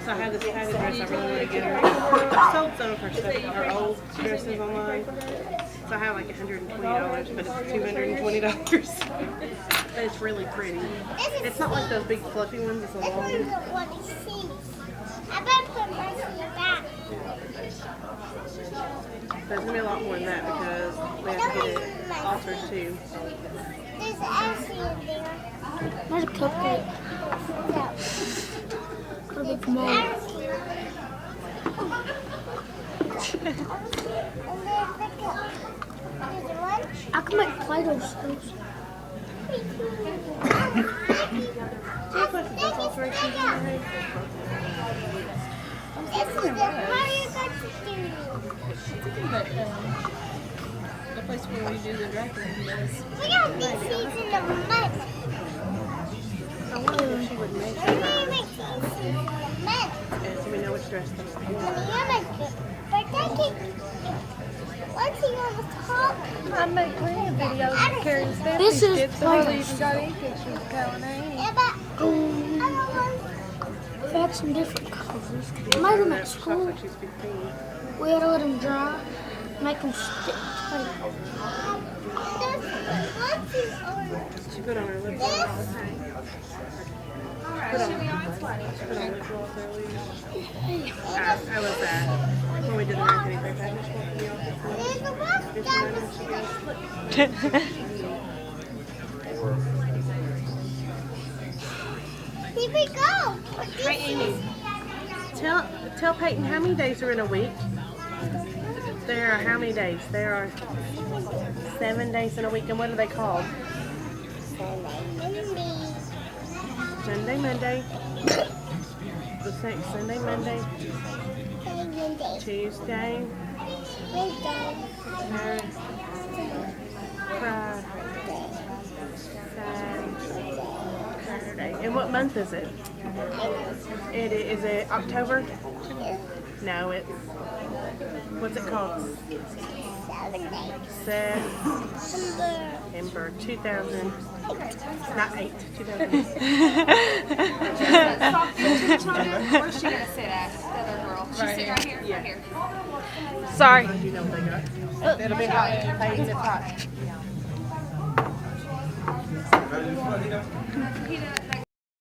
So I have this padded dress I really want to get her. I sold some of her stuff, her old dresses online. So I have like $120, but it's $220. But it's really pretty. It's not like those big fluffy ones, it's a long one. I better put my seat back. There's going to be a lot more than that because we have to get it altered too. There's Ashley in there. There's a cupcake. Could be more. I can make Play-Doh sculptures. The place where we do the dry cleaning is. We got these seeds in the mud. I wonder if she would make We it. make these seeds in the mud. And so we know which dress those are. And you're like, but that can. What's he on the top? I make plenty of videos of Carrie and Stephanie This is skits, so I Play-Doh. even got any pictures of Callie. Yeah, but I don't want. We had some different colors. I made them at school. Like she's 15. We had to let them dry, make them stick tight. What's his orange? She put on her lip gloss. Put on lip gloss earlier. I was at when we did the marketing for package. There's a rock down the street. Here we go. Hey Amy, tell Payton how many days are in a week? There are how many days? There are 7 days in a week, and what are they called? Sunday, Monday. What's next? Sunday, Monday. Tuesday. Thursday. Friday. Saturday. And what month is it? Is it October? No, it's what's it called? September 2000. Not 8. 2000. Where's she gonna sit at? The other girl. She's sitting right here. Yeah. Right here. Sorry. You know what they got? It'll be hot. Payton, it's hot.